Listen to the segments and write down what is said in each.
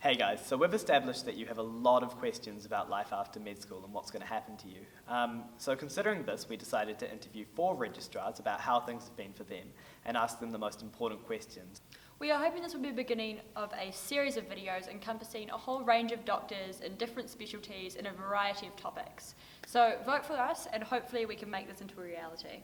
Hey guys, so we've established that you have a lot of questions about life after med school and what's going to happen to you. So considering this, we decided to interview 4 registrars about how things have been for them and ask them the most important questions. We are hoping this will be the beginning of a series of videos encompassing a whole range of doctors in different specialties in a variety of topics. So vote for us and hopefully we can make this into a reality.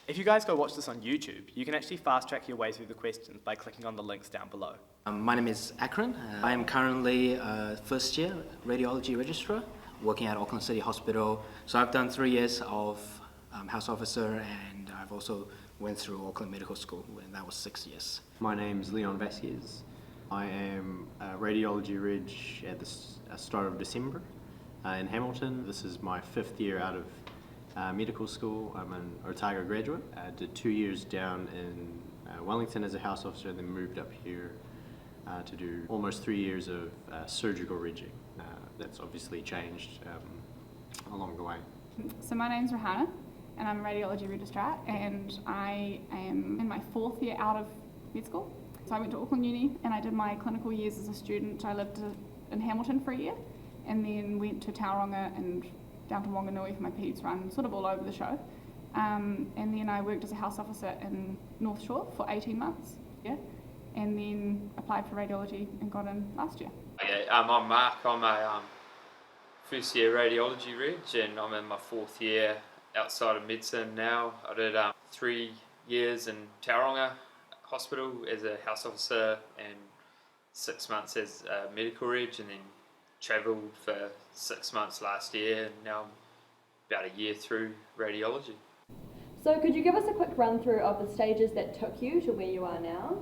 If you guys go watch this on YouTube, you can actually fast track your way through the questions by clicking on the links down below. My name is Acrane. I am currently a first year radiology registrar working at Auckland City Hospital. So I've done 3 years of house officer, and I've also went through Auckland Medical School, and that was 6 years. My name's Vasquez. I am a radiology reg at the start of December in Hamilton. This is my 5th year out of medical school. I'm an Otago graduate. I did 2 years down in Wellington as a house officer, and then moved up here to do almost 3 years of surgical regging. That's obviously changed along the way. So my name's Rohana, and I'm a radiology registrar, and I am in my 4th year out of med school. So I went to Auckland Uni and I did my clinical years as a student. I lived in Hamilton for a year and then went to Tauranga and down to Wanganui for my peds run, sort of all over the show. And then I worked as a house officer in North Shore for 18 months, and then applied for radiology and got in last year. Okay, I'm Mark. I'm a first year radiology reg, and I'm in my 4th year outside of medicine now. I did 3 years in Tauranga Hospital as a house officer and 6 months as a medical reg, and then travelled for 6 months last year, and now I'm about a year through radiology. So could you give us a quick run through of the stages that took you to where you are now?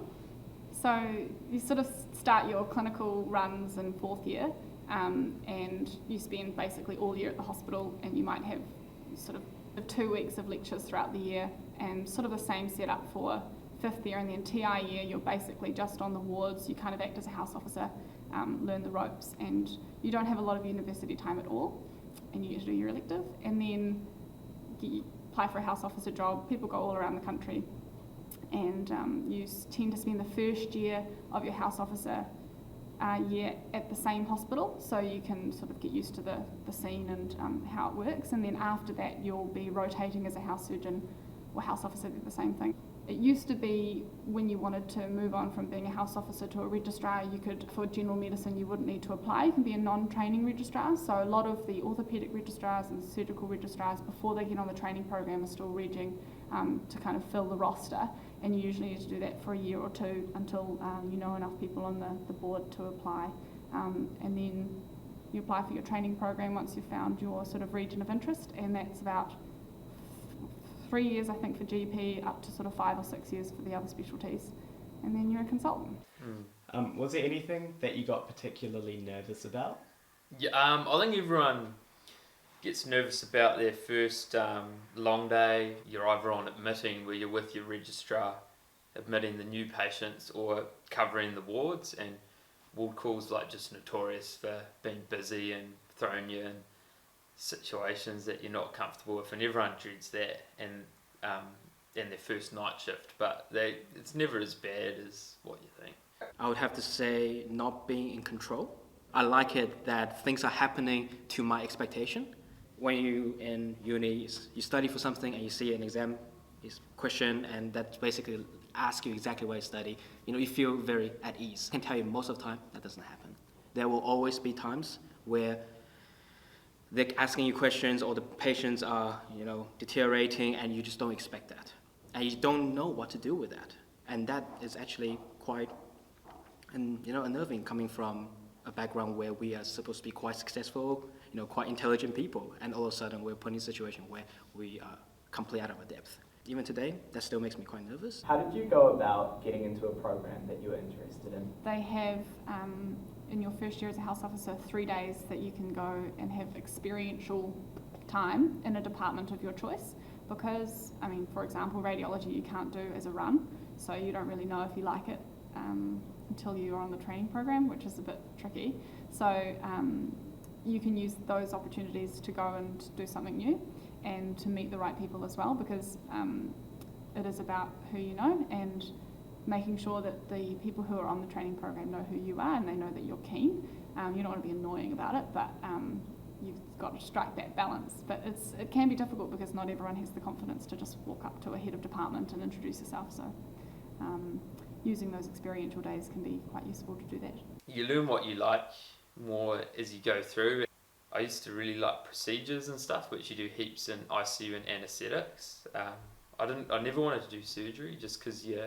So you sort of start your clinical runs in 4th year, and you spend basically all year at the hospital, and you might have sort of 2 weeks of lectures throughout the year, and sort of the same setup for 5th year. And then TI year, you're basically just on the wards. You kind of act as a house officer, learn the ropes, and you don't have a lot of university time at all, and you get to do your elective, and then you apply for a house officer job. People go all around the country, and you tend to spend the first year of your house officer year at the same hospital, so you can sort of get used to the scene and how it works, and then after that you'll be rotating as a house surgeon or house officer, the same thing. It used to be when you wanted to move on from being a house officer to a registrar, you could, for general medicine, you wouldn't need to apply. You can be a non-training registrar. So a lot of the orthopaedic registrars and surgical registrars, before they get on the training program, are still regging to kind of fill the roster. And you usually need to do that for a year or 2 until you know enough people on the board to apply. And then you apply for your training program once you've found your sort of region of interest, and that's about 3 years, I think, for GP, up to sort of 5 or 6 years for the other specialties, and then you're a consultant. Was there anything that you got particularly nervous about? Yeah, I think everyone gets nervous about their first long day. You're either on admitting, where you're with your registrar, admitting the new patients, or covering the wards, and ward calls like just notorious for being busy and throwing you in situations that you're not comfortable with, and everyone dreads that, and their first night shift, but it's never as bad as what you think. I would have to say not being in control. I like it that things are happening to my expectation. When you in uni, you study for something and you see an exam question, and that basically asks you exactly what you study, you feel very at ease. I can tell you most of the time that doesn't happen. There will always be times where they're asking you questions, or the patients are, deteriorating, and you just don't expect that. And you don't know what to do with that. And that is actually quite, unnerving, coming from a background where we are supposed to be quite successful, quite intelligent people, and all of a sudden we're put in a situation where we are completely out of our depth. Even today, that still makes me quite nervous. How did you go about getting into a program that you were interested in? They have, in your first year as a house officer, 3 days that you can go and have experiential time in a department of your choice, because, for example, radiology you can't do as a run, so you don't really know if you like it until you're on the training program, which is a bit tricky. So you can use those opportunities to go and do something new and to meet the right people as well, because it is about who you know, and making sure that the people who are on the training program know who you are and they know that you're keen. You don't want to be annoying about it, but you've got to strike that balance. But it can be difficult because not everyone has the confidence to just walk up to a head of department and introduce yourself. So using those experiential days can be quite useful to do that. You learn what you like more as you go through. I used to really like procedures and stuff, which you do heaps in ICU and anaesthetics. I never wanted to do surgery just because you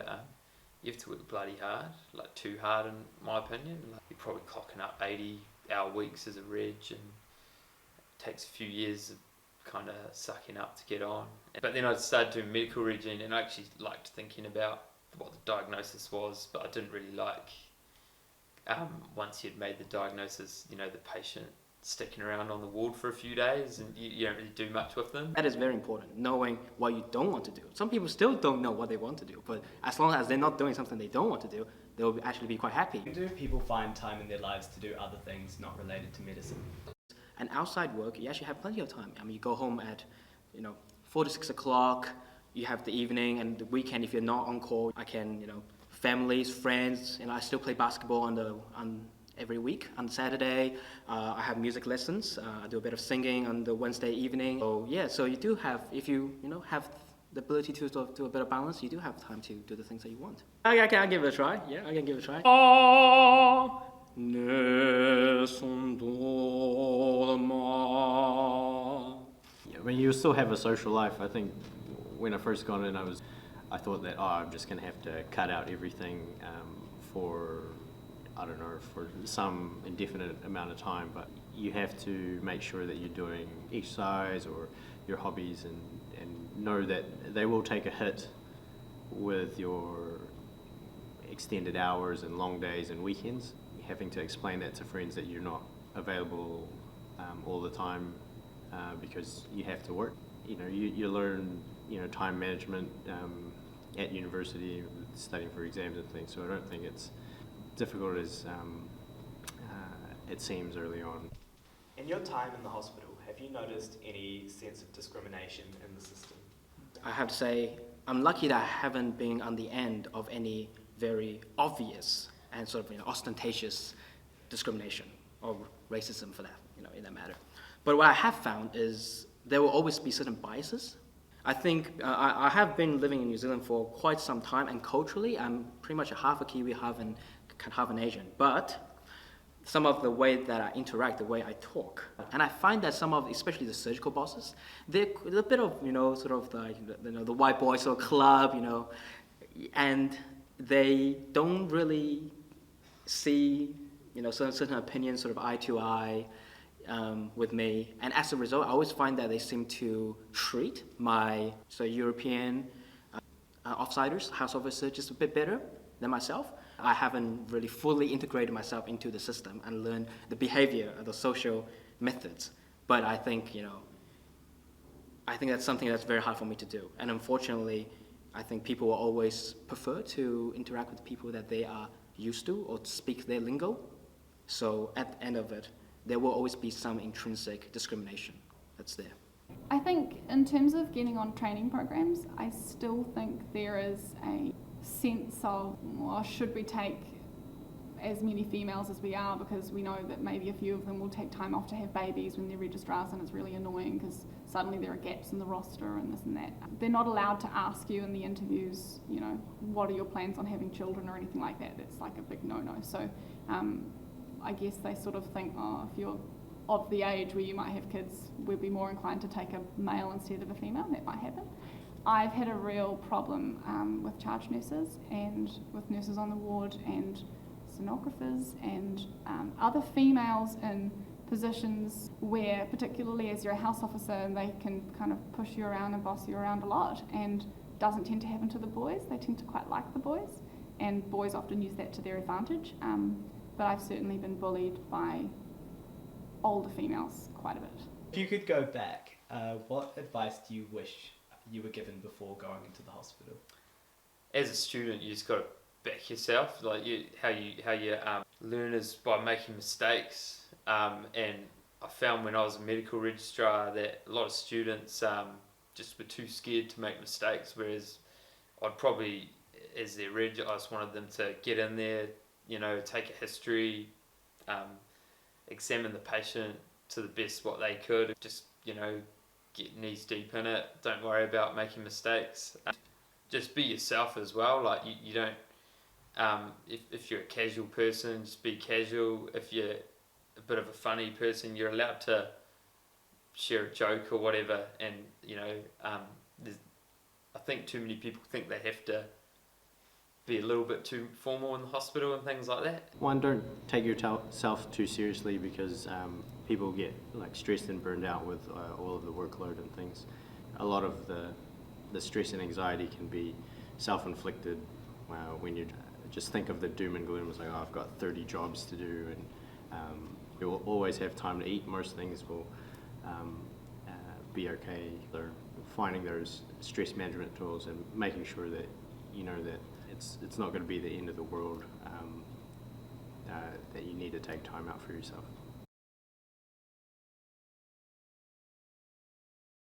have to work bloody hard, like too hard in my opinion. Like, you're probably clocking up 80-hour weeks as a reg, and it takes a few years of kind of sucking up to get on. But then I started doing medical regging, and I actually liked thinking about what the diagnosis was, but I didn't really like once you'd made the diagnosis, the patient sticking around on the ward for a few days and you don't really do much with them. That is very important, knowing what you don't want to do. Some people still don't know what they want to do, but as long as they're not doing something they don't want to do, they'll actually be quite happy. Do people find time in their lives to do other things not related to medicine? And outside work, you actually have plenty of time. I mean, you go home at 4 to 6 o'clock, you have the evening and the weekend. If you're not on call, I can, families, friends, I still play basketball on every week. On Saturday, I have music lessons. I do a bit of singing on the Wednesday evening. So you do have, if you have the ability to do a bit of balance, you do have time to do the things that you want. I can give it a try. Yeah, I can give it a try. Yeah, I mean, you still have a social life. I think when I first got in, I thought that I'm just going to have to cut out everything for some indefinite amount of time, but you have to make sure that you're doing exercise or your hobbies and know that they will take a hit with your extended hours and long days and weekends. Having to explain that to friends that you're not available all the time because you have to work. You learn time management at university, studying for exams and things, so I don't think it's difficult as it seems early on. In your time in the hospital, have you noticed any sense of discrimination in the system? I have to say, I'm lucky that I haven't been on the end of any very obvious and sort of ostentatious discrimination or racism for that, in that matter. But what I have found is there will always be certain biases. I think I have been living in New Zealand for quite some time, and culturally I'm pretty much half a Kiwi, half an Asian. But some of the way that I interact, the way I talk, and I find that some of, especially the surgical bosses, they're a bit of, sort of like, the white boy sort of club, and they don't really see, certain opinions sort of eye to eye with me. And as a result, I always find that they seem to treat my European offsiders, house officers, just a bit better than myself. I haven't really fully integrated myself into the system and learned the behavior and the social methods. But I think, I think that's something that's very hard for me to do. And unfortunately, I think people will always prefer to interact with people that they are used to or speak their lingo. So at the end of it, there will always be some intrinsic discrimination that's there. I think in terms of getting on training programs, I still think there is a sense of, well, should we take as many females as we are, because we know that maybe a few of them will take time off to have babies when they're registrars, and it's really annoying because suddenly there are gaps in the roster and this and that. They're not allowed to ask you in the interviews, what are your plans on having children or anything like that. That's like a big no-no. So I guess they sort of think, if you're of the age where you might have kids, we'd be more inclined to take a male instead of a female. That might happen. I've had a real problem with charge nurses and with nurses on the ward and sonographers and other females in positions where, particularly as you're a house officer, they can kind of push you around and boss you around a lot, and doesn't tend to happen to the boys. They tend to quite like the boys, and boys often use that to their advantage. But I've certainly been bullied by older females quite a bit. If you could go back, what advice do you wish you were given before going into the hospital? As a student, you just got to back yourself. Like how you learn is by making mistakes. And I found when I was a medical registrar that a lot of students just were too scared to make mistakes. Whereas I'd probably, as their reg, I just wanted them to get in there, take a history, examine the patient to the best what they could. Just, get knees deep in it. Don't worry about making mistakes. Just be yourself as well. Like you don't, if you're a casual person, just be casual. If you're a bit of a funny person, you're allowed to share a joke or whatever. And, I think too many people think they have to be a little bit too formal in the hospital and things like that. One, don't take yourself too seriously, because people get stressed and burned out with all of the workload and things. A lot of the stress and anxiety can be self-inflicted when you just think of the doom and gloom. It's like, oh, I've got 30 jobs to do, and you will always have time to eat. Most things will be okay. Or finding those stress management tools and making sure that you know that it's not going to be the end of the world, that you need to take time out for yourself.